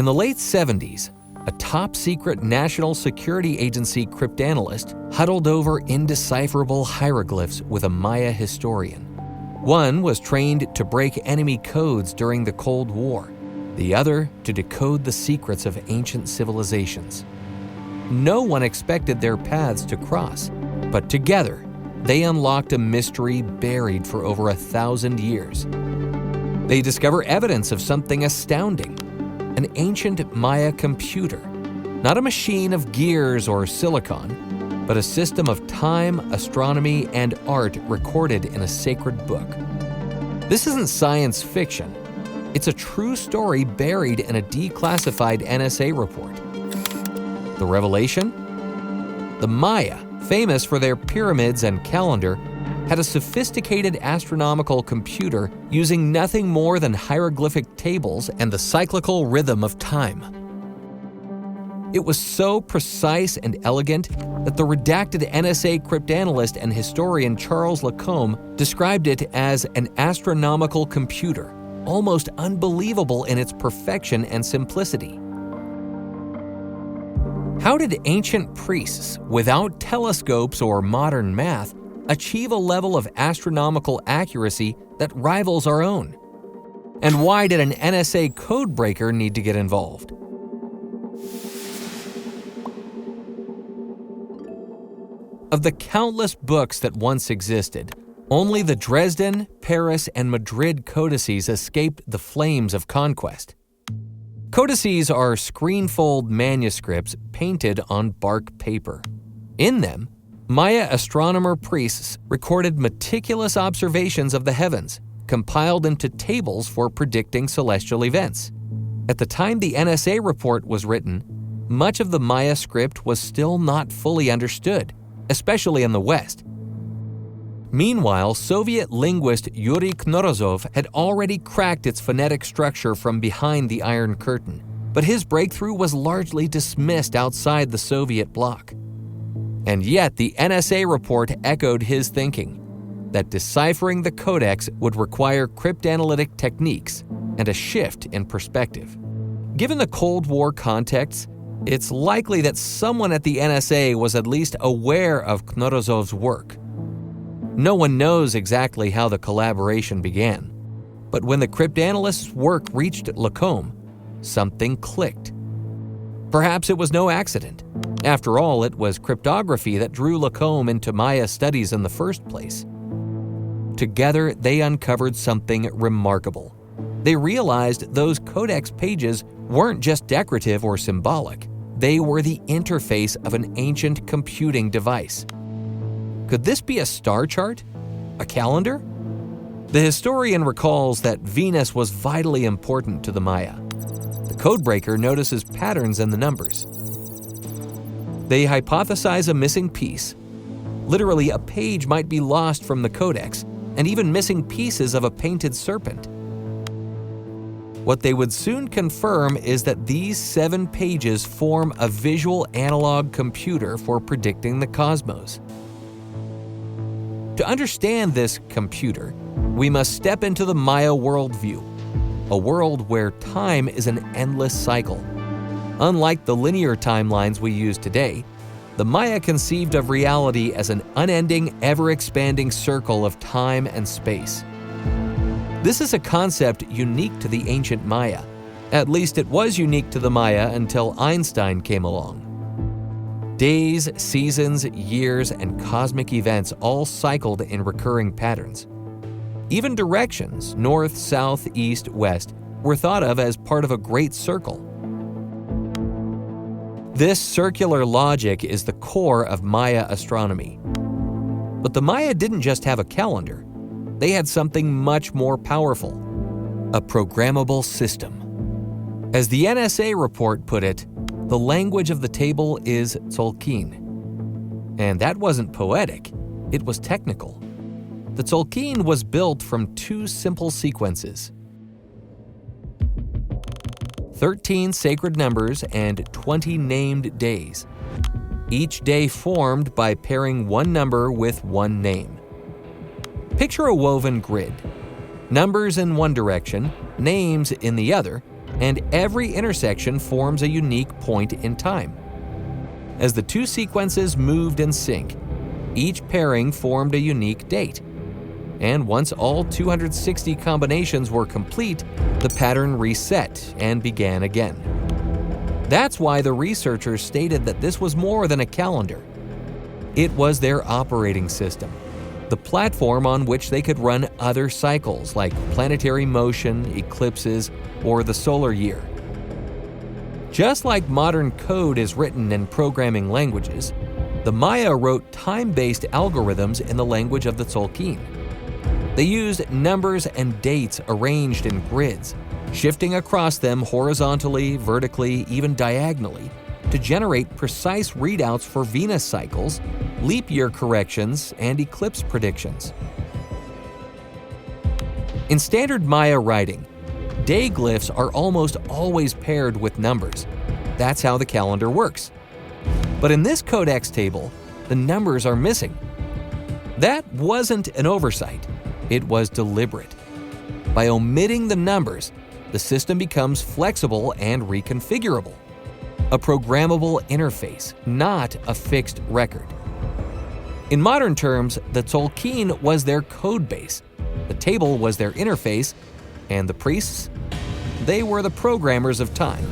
In the late 70s, a top-secret national security agency cryptanalyst huddled over indecipherable hieroglyphs with a Maya historian. One was trained to break enemy codes during the Cold War, the other to decode the secrets of ancient civilizations. No one expected their paths to cross, but together, they unlocked a mystery buried for over 1,000 years. They discover evidence of something astounding: an ancient Maya computer, not a machine of gears or silicon, but a system of time, astronomy, and art recorded in a sacred book. This isn't science fiction. It's a true story buried in a declassified NSA report. The revelation? The Maya, famous for their pyramids and calendar, had a sophisticated astronomical computer using nothing more than hieroglyphic tables and the cyclical rhythm of time. It was so precise and elegant that the redacted NSA cryptanalyst and historian Charles Lacombe described it as an astronomical computer, almost unbelievable in its perfection and simplicity. How did ancient priests, without telescopes or modern math, achieve a level of astronomical accuracy that rivals our own? And why did an NSA codebreaker need to get involved? Of the countless books that once existed, only the Dresden, Paris, and Madrid codices escaped the flames of conquest. Codices are screenfold manuscripts painted on bark paper. In them, Maya astronomer priests recorded meticulous observations of the heavens, compiled into tables for predicting celestial events. At the time the NSA report was written, much of the Maya script was still not fully understood, especially in the West. Meanwhile, Soviet linguist Yuri Knorozov had already cracked its phonetic structure from behind the Iron Curtain, but his breakthrough was largely dismissed outside the Soviet bloc. And yet the NSA report echoed his thinking, that deciphering the codex would require cryptanalytic techniques and a shift in perspective. Given the Cold War context, it's likely that someone at the NSA was at least aware of Knorozov's work. No one knows exactly how the collaboration began, but when the cryptanalyst's work reached Lacombe, something clicked. Perhaps it was no accident. After all, it was cryptography that drew Lacombe into Maya studies in the first place. Together, they uncovered something remarkable. They realized those codex pages weren't just decorative or symbolic. They were the interface of an ancient computing device. Could this be a star chart? A calendar? The historian recalls that Venus was vitally important to the Maya. The codebreaker notices patterns in the numbers. They hypothesize a missing piece. Literally, a page might be lost from the codex, and even missing pieces of a painted serpent. What they would soon confirm is that these 7 pages form a visual analog computer for predicting the cosmos. To understand this computer, we must step into the Maya worldview, a world where time is an endless cycle. Unlike the linear timelines we use today, the Maya conceived of reality as an unending, ever-expanding circle of time and space. This is a concept unique to the ancient Maya. At least it was unique to the Maya until Einstein came along. Days, seasons, years, and cosmic events all cycled in recurring patterns. Even directions, north, south, east, west, were thought of as part of a great circle. This circular logic is the core of Maya astronomy. But the Maya didn't just have a calendar. They had something much more powerful: a programmable system. As the NSA report put it, the language of the table is Tzolk'in. And that wasn't poetic, it was technical. The Tzolk'in was built from 2 simple sequences: 13 sacred numbers and 20 named days, each day formed by pairing one number with one name. Picture a woven grid. Numbers in one direction, names in the other, and every intersection forms a unique point in time. As the two sequences moved in sync, each pairing formed a unique date. And once all 260 combinations were complete, the pattern reset and began again. That's why the researchers stated that this was more than a calendar. It was their operating system, the platform on which they could run other cycles like planetary motion, eclipses, or the solar year. Just like modern code is written in programming languages, the Maya wrote time-based algorithms in the language of the Tzolk'in. They used numbers and dates arranged in grids, shifting across them horizontally, vertically, even diagonally, to generate precise readouts for Venus cycles, leap year corrections, and eclipse predictions. In standard Maya writing, day glyphs are almost always paired with numbers. That's how the calendar works. But in this codex table, the numbers are missing. That wasn't an oversight. It was deliberate. By omitting the numbers, the system becomes flexible and reconfigurable. A programmable interface, not a fixed record. In modern terms, the Tzolk'in was their code base, the table was their interface, and the priests? They were the programmers of time.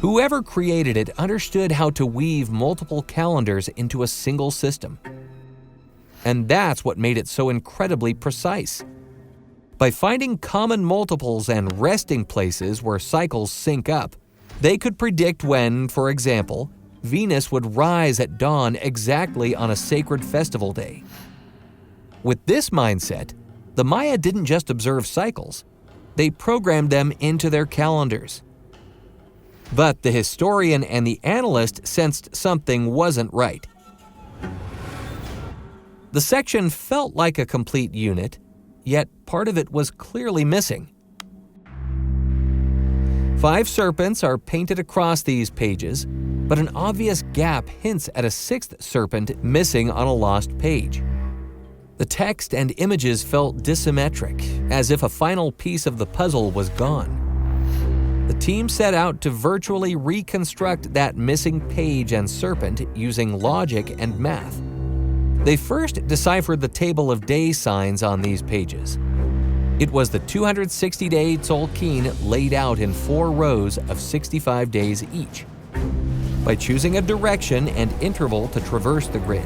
Whoever created it understood how to weave multiple calendars into a single system. And that's what made it so incredibly precise. By finding common multiples and resting places where cycles sync up, they could predict when, for example, Venus would rise at dawn exactly on a sacred festival day. With this mindset, the Maya didn't just observe cycles, they programmed them into their calendars. But the historian and the analyst sensed something wasn't right. The section felt like a complete unit, yet part of it was clearly missing. 5 serpents are painted across these pages, but an obvious gap hints at a 6th serpent missing on a lost page. The text and images felt dissymmetric, as if a final piece of the puzzle was gone. The team set out to virtually reconstruct that missing page and serpent using logic and math. They first deciphered the table of day signs on these pages. It was the 260-day Tzolk'in laid out in 4 rows of 65 days each. By choosing a direction and interval to traverse the grid,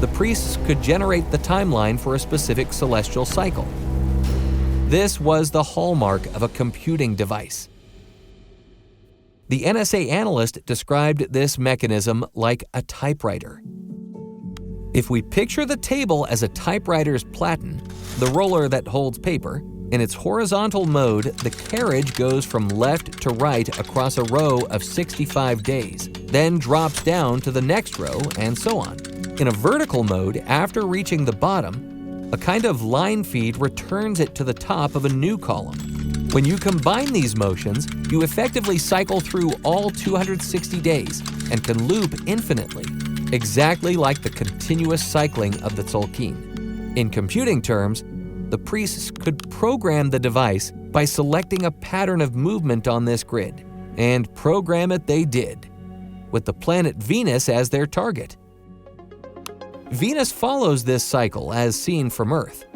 the priests could generate the timeline for a specific celestial cycle. This was the hallmark of a computing device. The NSA analyst described this mechanism like a typewriter. If we picture the table as a typewriter's platen, the roller that holds paper, in its horizontal mode, the carriage goes from left to right across a row of 65 days, then drops down to the next row, and so on. In a vertical mode, after reaching the bottom, a kind of line feed returns it to the top of a new column. When you combine these motions, you effectively cycle through all 260 days and can loop infinitely, exactly like the continuous cycling of the Tzolk'in. In computing terms, the priests could program the device by selecting a pattern of movement on this grid, and program it they did, with the planet Venus as their target. Venus follows this cycle as seen from Earth.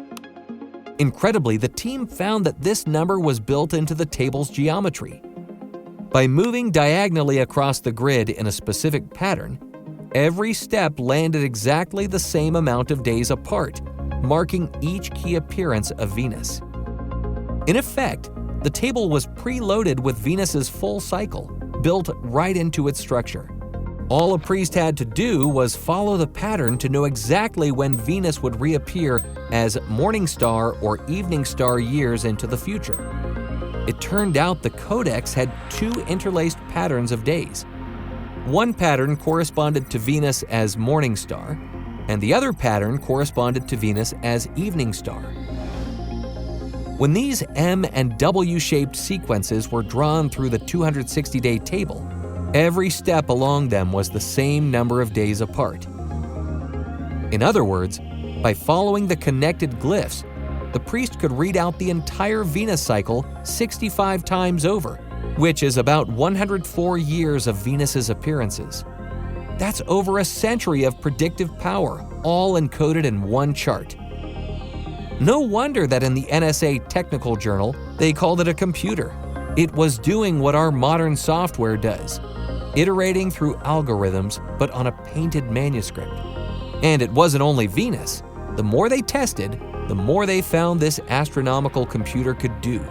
Incredibly, the team found that this number was built into the table's geometry. By moving diagonally across the grid in a specific pattern, every step landed exactly the same amount of days apart, marking each key appearance of Venus. In effect, the table was preloaded with Venus's full cycle, built right into its structure. All a priest had to do was follow the pattern to know exactly when Venus would reappear as morning star or evening star years into the future. It turned out the codex had 2 interlaced patterns of days. One pattern corresponded to Venus as morning star, and the other pattern corresponded to Venus as evening star. When these M and W-shaped sequences were drawn through the 260-day table, every step along them was the same number of days apart. In other words, by following the connected glyphs, the priest could read out the entire Venus cycle 65 times over, which is about 104 years of Venus's appearances. That's over a century of predictive power, all encoded in one chart. No wonder that in the NSA technical journal, they called it a computer. It was doing what our modern software does, iterating through algorithms, but on a painted manuscript. And it wasn't only Venus. The more they tested, the more they found this astronomical computer could do.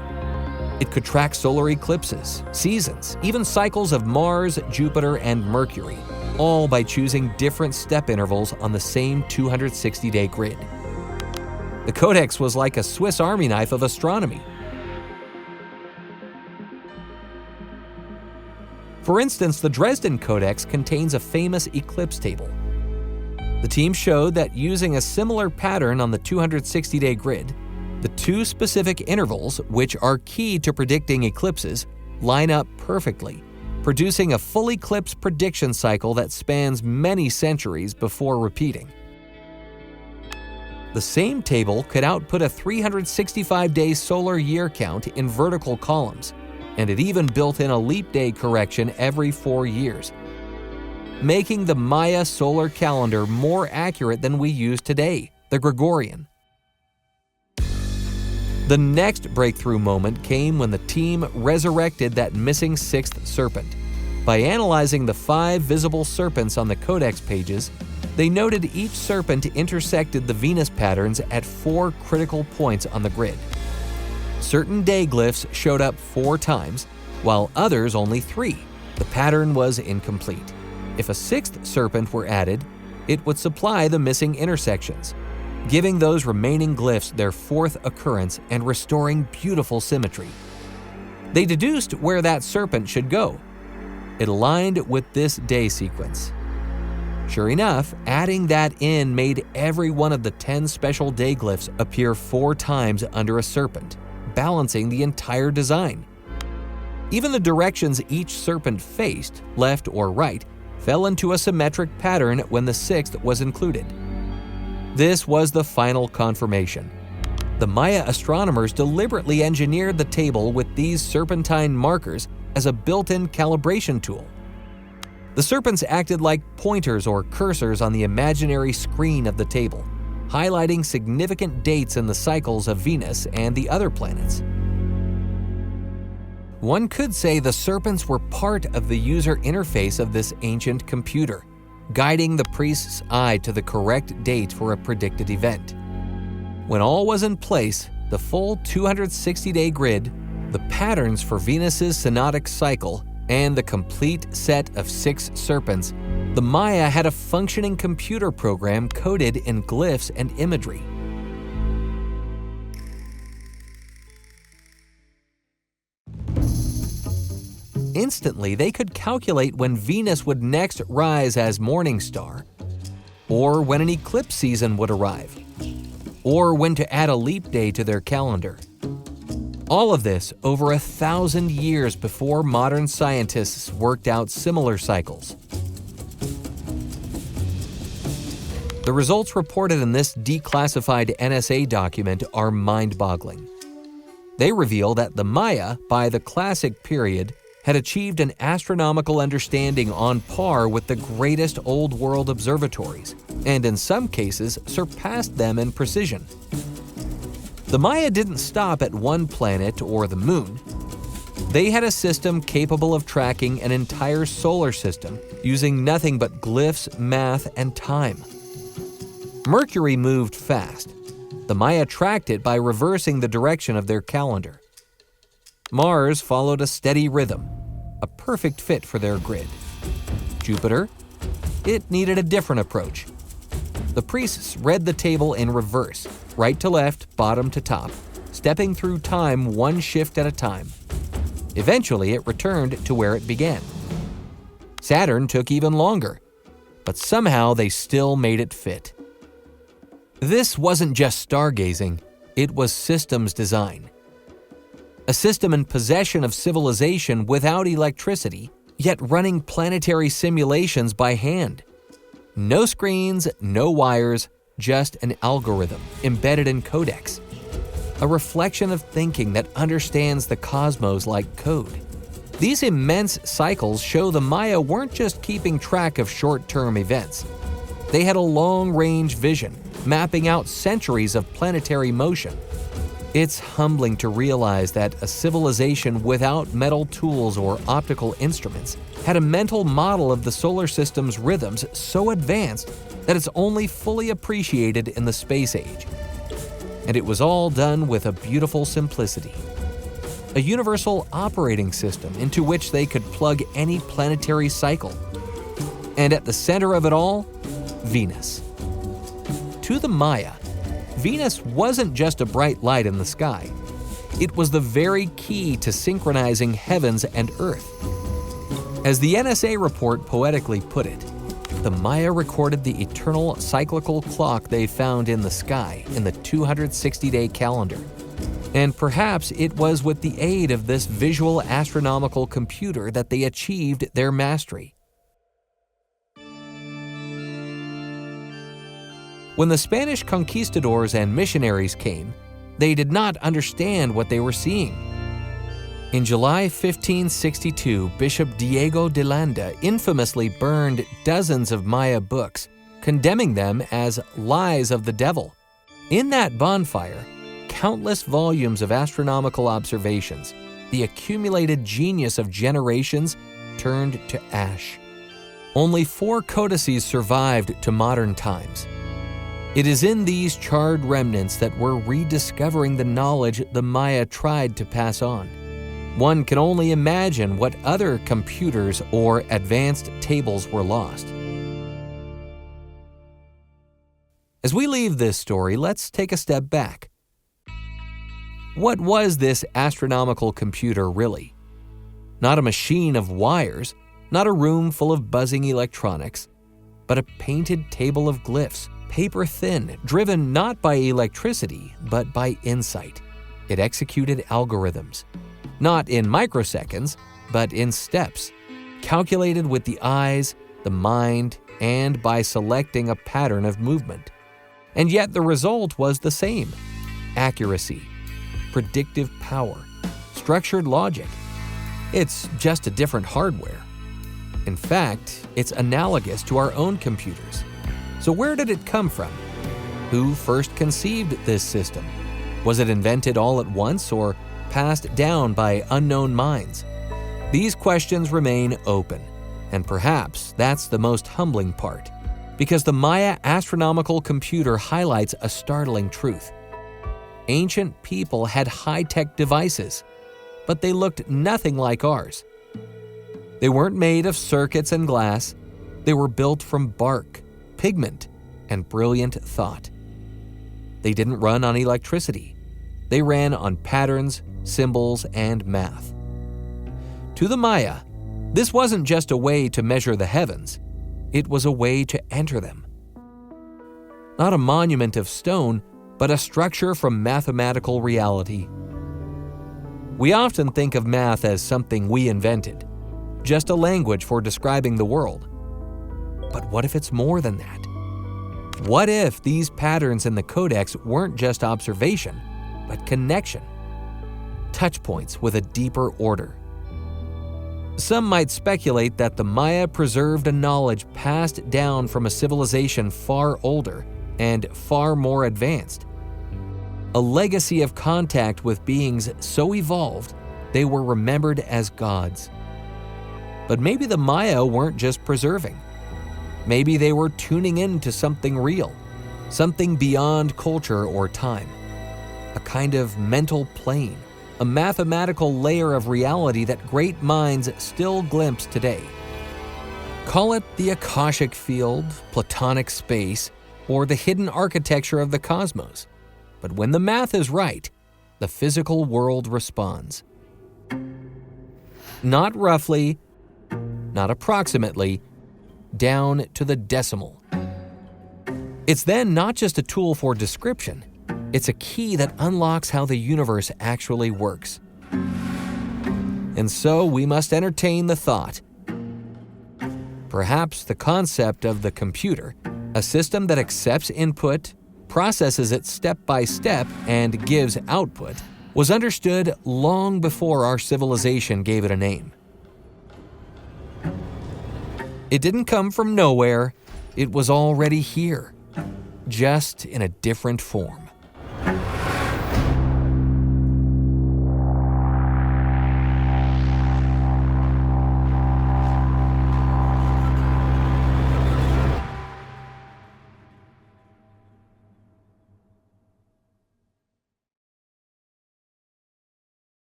It could track solar eclipses, seasons, even cycles of Mars, Jupiter, and Mercury, all by choosing different step intervals on the same 260-day grid. The Codex was like a Swiss Army knife of astronomy. For instance, the Dresden Codex contains a famous eclipse table. The team showed that using a similar pattern on the 260-day grid, the two specific intervals, which are key to predicting eclipses, line up perfectly, producing a full eclipse prediction cycle that spans many centuries before repeating. The same table could output a 365-day solar year count in vertical columns, and it even built in a leap day correction every 4 years, making the Maya solar calendar more accurate than we use today, the Gregorian. The next breakthrough moment came when the team resurrected that missing sixth serpent. By analyzing the 5 visible serpents on the Codex pages, they noted each serpent intersected the Venus patterns at 4 critical points on the grid. Certain day glyphs showed up 4 times, while others only 3. The pattern was incomplete. If a 6th serpent were added, it would supply the missing intersections, giving those remaining glyphs their 4th occurrence and restoring beautiful symmetry. They deduced where that serpent should go. It aligned with this day sequence. Sure enough, adding that in made every one of the 10 special day glyphs appear 4 times under a serpent, balancing the entire design. Even the directions each serpent faced, left or right, fell into a symmetric pattern when the 6th was included. This was the final confirmation. The Maya astronomers deliberately engineered the table with these serpentine markers as a built-in calibration tool. The serpents acted like pointers or cursors on the imaginary screen of the table, highlighting significant dates in the cycles of Venus and the other planets. One could say the serpents were part of the user interface of this ancient computer, guiding the priest's eye to the correct date for a predicted event. When all was in place, the full 260-day grid, the patterns for Venus's synodic cycle, and the complete set of 6 serpents, the Maya had a functioning computer program coded in glyphs and imagery. Instantly, they could calculate when Venus would next rise as morning star, or when an eclipse season would arrive, or when to add a leap day to their calendar. All of this over 1,000 years before modern scientists worked out similar cycles. The results reported in this declassified NSA document are mind-boggling. They reveal that the Maya, by the Classic period, had achieved an astronomical understanding on par with the greatest Old World observatories, and in some cases surpassed them in precision. The Maya didn't stop at one planet or the moon. They had a system capable of tracking an entire solar system using nothing but glyphs, math, and time. Mercury moved fast. The Maya tracked it by reversing the direction of their calendar. Mars followed a steady rhythm, a perfect fit for their grid. Jupiter? It needed a different approach. The priests read the table in reverse, right to left, bottom to top, stepping through time one shift at a time. Eventually, it returned to where it began. Saturn took even longer, but somehow they still made it fit. This wasn't just stargazing, it was systems design. A system in possession of civilization without electricity, yet running planetary simulations by hand. No screens, no wires, just an algorithm embedded in Codex. a reflection of thinking that understands the cosmos like code. These immense cycles show the Maya weren't just keeping track of short-term events. They had a long-range vision, mapping out centuries of planetary motion. It's humbling to realize that a civilization without metal tools or optical instruments had a mental model of the solar system's rhythms so advanced that it's only fully appreciated in the space age. And it was all done with a beautiful simplicity. A universal operating system into which they could plug any planetary cycle. And at the center of it all, Venus. To the Maya, Venus wasn't just a bright light in the sky. It was the very key to synchronizing heavens and Earth. As the NSA report poetically put it, the Maya recorded the eternal cyclical clock they found in the sky in the 260-day calendar. And perhaps it was with the aid of this visual astronomical computer that they achieved their mastery. When the Spanish conquistadors and missionaries came, they did not understand what they were seeing. In July 1562, Bishop Diego de Landa infamously burned dozens of Maya books, condemning them as lies of the devil. In that bonfire, countless volumes of astronomical observations, the accumulated genius of generations, turned to ash. Only 4 codices survived to modern times. It is in these charred remnants that we're rediscovering the knowledge the Maya tried to pass on. One can only imagine what other computers or advanced tables were lost. As we leave this story, let's take a step back. What was this astronomical computer really? Not a machine of wires, not a room full of buzzing electronics, but a painted table of glyphs, paper thin, driven not by electricity, but by insight. It executed algorithms, not in microseconds, but in steps, calculated with the eyes, the mind, and by selecting a pattern of movement. And yet the result was the same: accuracy, predictive power, structured logic. It's just a different hardware. In fact, it's analogous to our own computers. So where did it come from? Who first conceived this system? Was it invented all at once or passed down by unknown minds? These questions remain open, and perhaps that's the most humbling part, because the Maya astronomical computer highlights a startling truth. Ancient people had high-tech devices, but they looked nothing like ours. They weren't made of circuits and glass. They were built from bark, pigment, and brilliant thought. They didn't run on electricity. They ran on patterns, symbols, and math. To the Maya, this wasn't just a way to measure the heavens. It was a way to enter them. Not a monument of stone, but a structure from mathematical reality. We often think of math as something we invented, just a language for describing the world. But what if it's more than that? What if these patterns in the Codex weren't just observation, but connection? Touch points with a deeper order. Some might speculate that the Maya preserved a knowledge passed down from a civilization far older and far more advanced. A legacy of contact with beings so evolved they were remembered as gods. But maybe the Maya weren't just preserving. Maybe they were tuning into something real, something beyond culture or time. A kind of mental plane, a mathematical layer of reality that great minds still glimpse today. Call it the Akashic field, Platonic space, or the hidden architecture of the cosmos. But when the math is right, the physical world responds. Not roughly, not approximately, down to the decimal. It's then not just a tool for description, it's a key that unlocks how the universe actually works. And so we must entertain the thought. Perhaps the concept of the computer, a system that accepts input, processes it step by step, and gives output, was understood long before our civilization gave it a name. It didn't come from nowhere, it was already here, just in a different form.